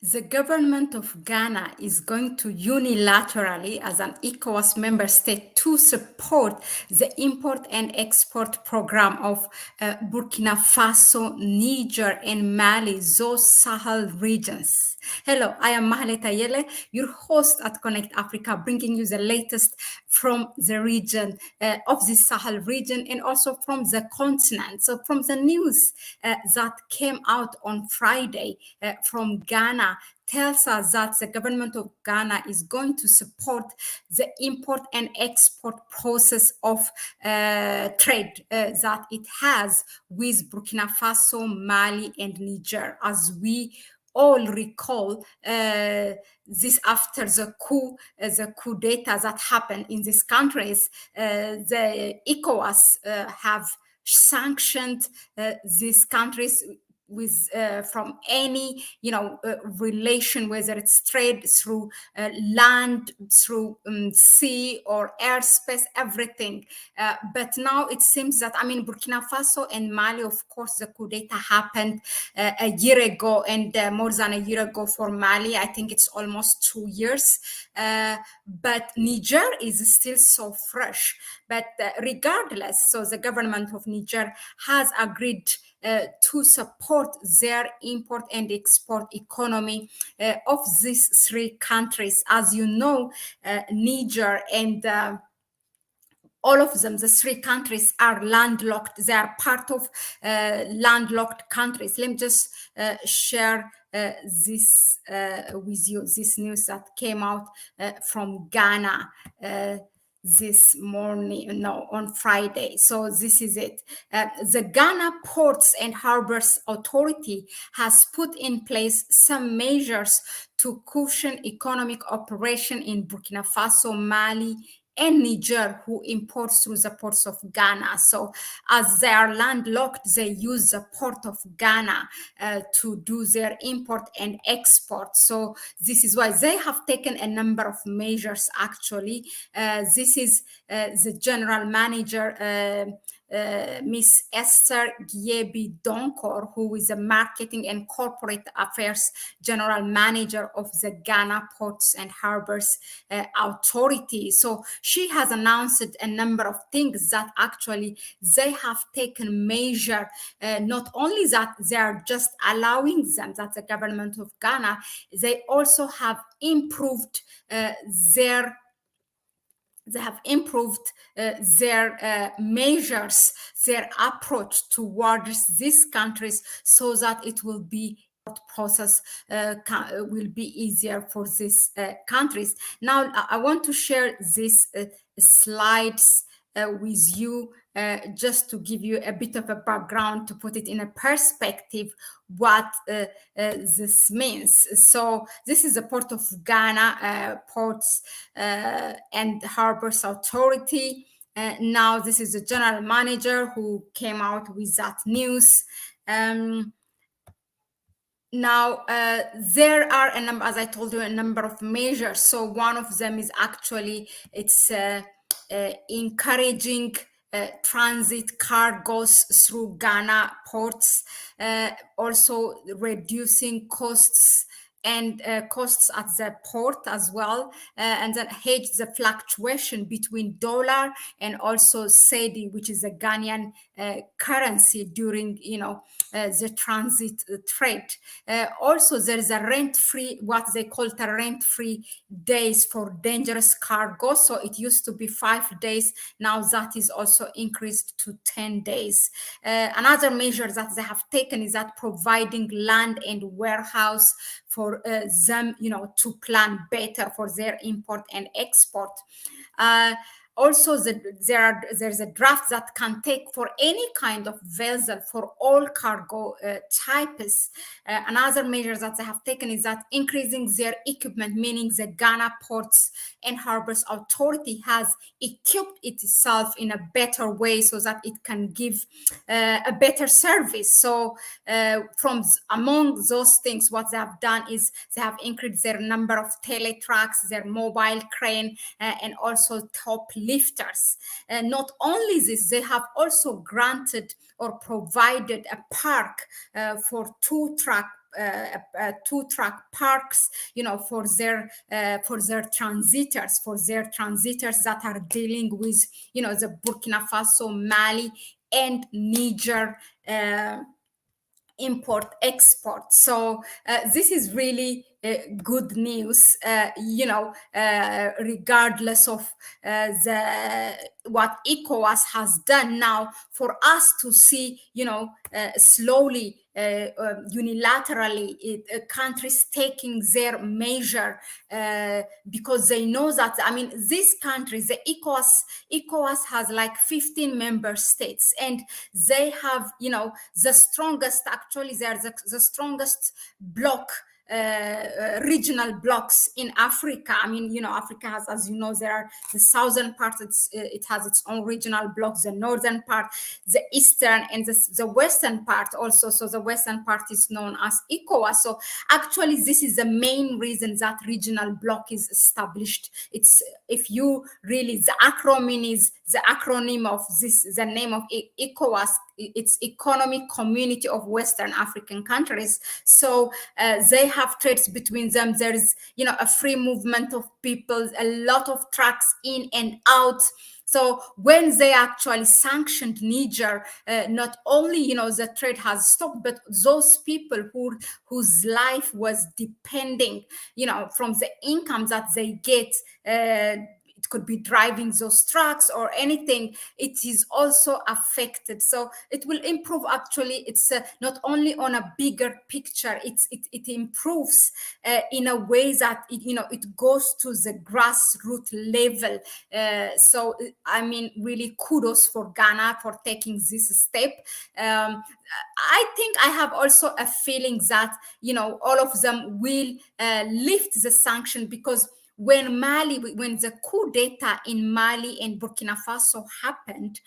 The government of Ghana is going to unilaterally, as an ECOWAS member state, to support the import and export program of Burkina Faso, Niger, and Mali, those Sahel regions. Hello, I am Mahlet Ayele, your host at Connect Africa, bringing you the latest from the region of the Sahel region and also from the continent. So, from the news that came out on Friday from Ghana, tells us that the government of Ghana is going to support the import and export process of trade that it has with Burkina Faso, Mali, and Niger. As we all recall, this after the coup d'etat that happened in these countries, the ECOWAS have sanctioned these countries with from any relation, whether it's trade through land, through sea or airspace, everything. But now it seems that, Burkina Faso and Mali, of course, the coup d'etat happened a year ago, and more than a year ago for Mali. I think it's almost 2 years. But Niger is still so fresh. But regardless, so the government of Niger has agreed to support their import and export economy of these three countries. As you know, Niger and all of them, the three countries, are landlocked. They are part of landlocked countries. Let me just share this with you, this news that came out from Ghana this morning, no, on Friday. So this is it. The Ghana Ports and Harbors Authority has put in place some measures to cushion economic operation in Burkina Faso, Mali, and Niger, who imports through the ports of Ghana. So as they are landlocked, they use the port of Ghana to do their import and export. So this is why they have taken a number of measures, actually. This is the general manager, Miss Esther Giebi Donkor, who is the Marketing and Corporate Affairs General Manager of the Ghana Ports and Harbors Authority. So she has announced a number of things that actually they have taken measure, not only that they are just allowing them, that the government of Ghana, they also have improved their measures, their approach towards these countries, so that it will be process will be easier for these countries. Now, I want to share these slides with you, just to give you a bit of a background, to put it in a perspective what this means. So this is the Port of Ghana, Ports and Harbors Authority. Now this is the general manager who came out with that news. Now, there are a number, as I told you, a number of measures. So one of them is actually, it's encouraging transit cargoes through Ghana ports, also reducing costs and costs at the port as well, and then hedge the fluctuation between dollar and also cedi, which is a Ghanaian currency during, the transit trade. Also, there is a rent-free, what they call the rent-free days for dangerous cargo. So it used to be 5 days. Now that is also increased to 10 days. Another measure that they have taken is that providing land and warehouse for them, to plan better for their import and export. Also, there's a draft that can take for any kind of vessel for all cargo types. Another measure that they have taken is that increasing their equipment, meaning the Ghana Ports and Harbors Authority has equipped itself in a better way so that it can give a better service. So among those things, what they have done is they have increased their number of teletracks, their mobile crane, and also top lifters. Not only this, they have also granted or provided a park for 2-track two-track parks, for their transitors that are dealing with, the Burkina Faso, Mali, and Niger import export. So this is really good news, regardless of the what ECOWAS has done now, for us to see, slowly, unilaterally, countries taking their measure, because they know that, I mean, these countries, the ECOWAS has like 15 member states, and they have, the strongest, actually, they are the strongest bloc, regional blocks in Africa. I mean, Africa has, as you know, there are the southern part, it has its own regional blocks, the northern part, the eastern, and the western part also. So the western part is known as ECOWAS. So actually, this is the main reason that regional bloc is established. It's, if you really, the acronym of this, the name of ECOWAS, it's Economic Community of Western African Countries. So they have trades between them. There is, a free movement of people, a lot of trucks in and out. So when they actually sanctioned Niger, not only, the trade has stopped, but those people whose life was depending, from the income that they get, it could be driving those trucks or anything, it is also affected. So it will improve, actually. It's not only on a bigger picture, it improves in a way that it goes to the grassroots level. So I mean, really kudos for Ghana for taking this step. I think I have also a feeling that all of them will lift the sanction, because when the coup d'etat in Mali and Burkina Faso happened,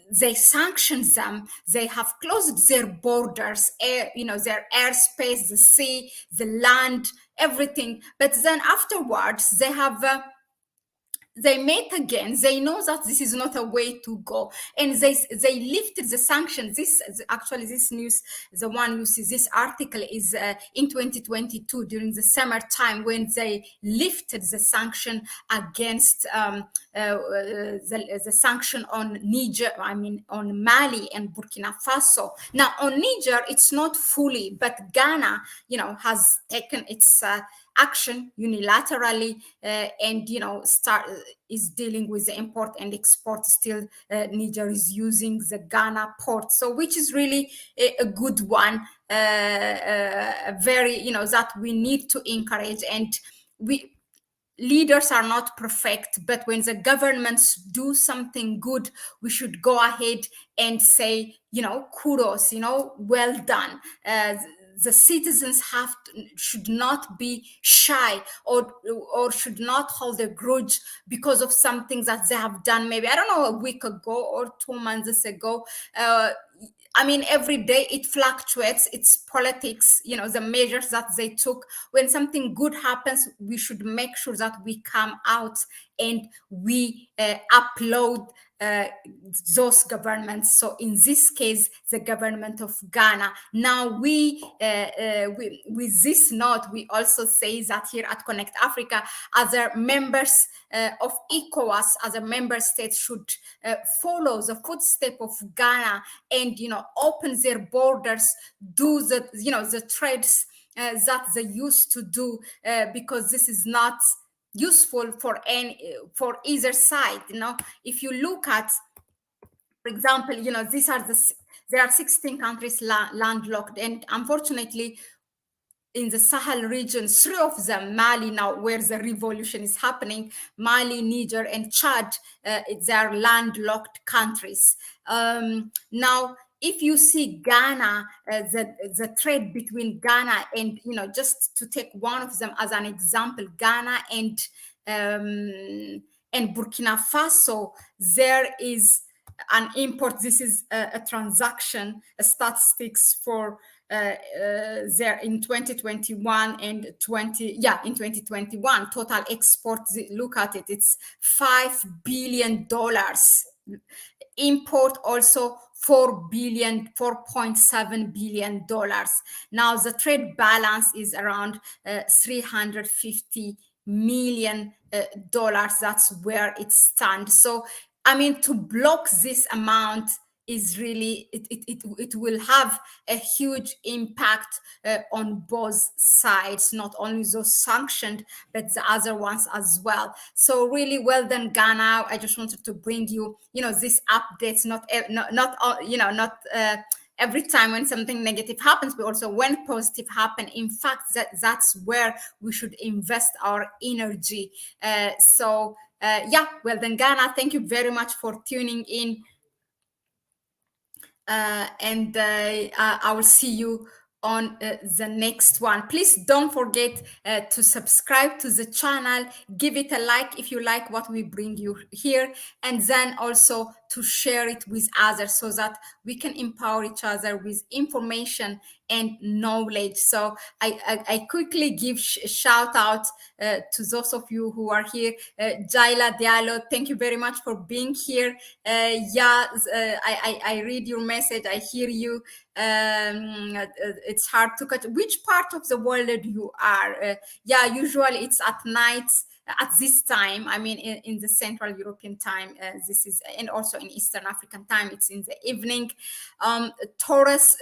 they sanctioned them. They have closed their borders, their airspace, the sea, the land, everything. But then afterwards, they met again. They know that this is not a way to go, and they lifted the sanctions. This news, the one you see, this article is in 2022 during the summertime, when they lifted the sanction against the sanction on Niger. I mean, on Mali and Burkina Faso. Now on Niger, it's not fully, but Ghana, has taken its action unilaterally, and is dealing with the import and export. Still, Niger is using the Ghana port, so which is really a good one, very, that we need to encourage. And leaders are not perfect, but when the governments do something good, we should go ahead and say, kudos, well done. The citizens should not be shy, or should not hold a grudge because of something that they have done, maybe, I don't know, a week ago or 2 months ago. I mean, every day it fluctuates. It's politics, the measures that they took. When something good happens, we should make sure that we come out and we upload those governments. So in this case, the government of Ghana. Now with this note, we also say that here at Connect Africa, other members of ECOWAS, other member states should follow the footstep of Ghana, and open their borders, do the trades that they used to do, because this is not useful for either side. If you look at, for example, there are 16 countries landlocked, and unfortunately, in the Sahel region, 3 of them, Mali now, where the revolution is happening, Mali, Niger, and Chad, they are landlocked countries. Now, if you see Ghana, the trade between Ghana and, just to take one of them as an example, Ghana and Burkina Faso, there is an import. This is a transaction, statistics for there in 2021 and in 2021, total exports, look at it, it's $5 billion. Import also 4.7 billion dollars. Now the trade balance is around 350 million dollars. That's where it stands. So I mean, to block this amount is really it will have a huge impact on both sides, not only those sanctioned but the other ones as well. So really well done, Ghana. I just wanted to bring you, these updates, not every time when something negative happens, but also when positive happen. In fact, that's where we should invest our energy. Well then, Ghana, thank you very much for tuning in. And I will see you on the next one. Please don't forget to subscribe to the channel, give it a like if you like what we bring you here, and then also to share it with others so that we can empower each other with information and knowledge. So I quickly give a shout out to those of you who are here. Jaila Diallo, thank you very much for being here. I read your message, I hear you. It's hard to catch which part of the world you are. Usually it's at night at this time. I mean, in the Central European time, this is, and also in Eastern African time, it's in the evening. Taurus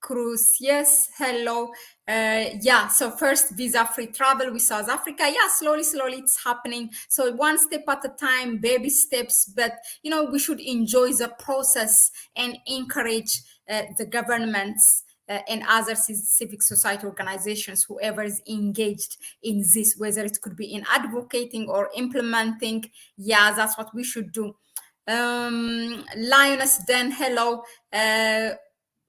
Cruz, yes, hello. So first, visa-free travel with South Africa. Slowly it's happening. So one step at a time, baby steps, but we should enjoy the process and encourage the governments and other civic society organizations, whoever is engaged in this, whether it could be in advocating or implementing. That's what we should do. Lioness Den, hello.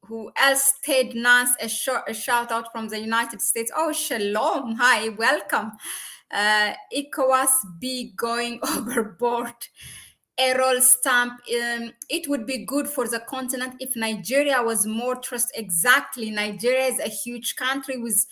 Who else? Ted Nance, a shout out from the United States. Oh, shalom. Hi, welcome. ECOWAS be going overboard. Errol Stamp, it would be good for the continent if Nigeria was more trust. Exactly. Nigeria is a huge country with,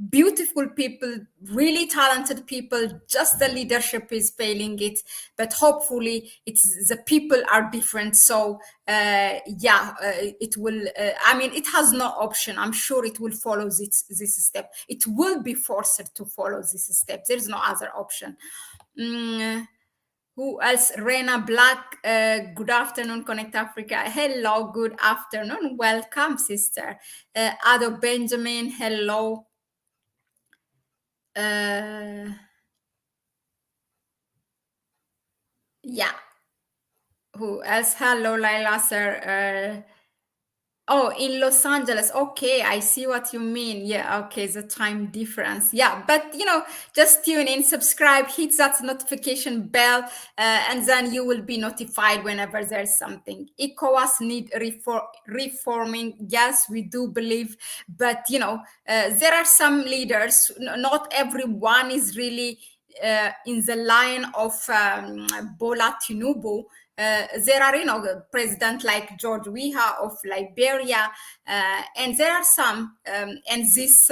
beautiful people, really talented people. Just the leadership is failing it. But hopefully it's the people are different. So, it will, it has no option. I'm sure it will follow this step. It will be forced to follow this step. There's no other option. Who else? Rena Black, good afternoon, Connect Africa. Hello, good afternoon. Welcome, sister. Ado Benjamin, hello. Who else? Hello, Laila, sir. Oh, in Los Angeles. Okay, I see what you mean. Okay, the time difference. But just tune in, subscribe, hit that notification bell, and then you will be notified whenever there's something. ECOWAS need reforming. Yes, we do believe, but there are some leaders. Not everyone is really in the line of Bola Tinubu. There are, president like George Weah of Liberia, and there are some, and these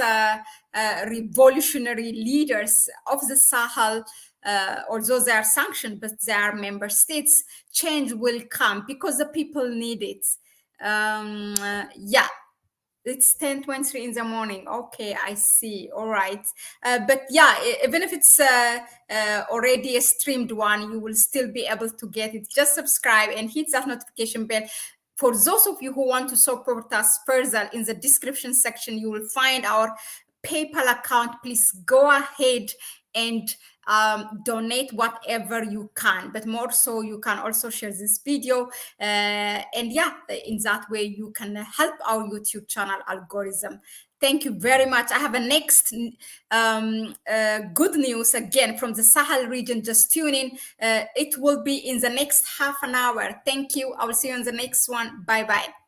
revolutionary leaders of the Sahel, although they are sanctioned, but they are member states, change will come because the people need it. It's 10:23 in the morning. Okay, I see. All right. But even if it's already a streamed one, you will still be able to get it. Just subscribe and hit that notification bell. For those of you who want to support us further, in the description section, you will find our PayPal account. Please go ahead and donate whatever you can, but more so you can also share this video, and in that way you can help our YouTube channel algorithm. Thank you very much. I have a next good news again from the Sahel region. Just tune in. It will be in the next half an hour. Thank you. I will see you in the next one. Bye bye.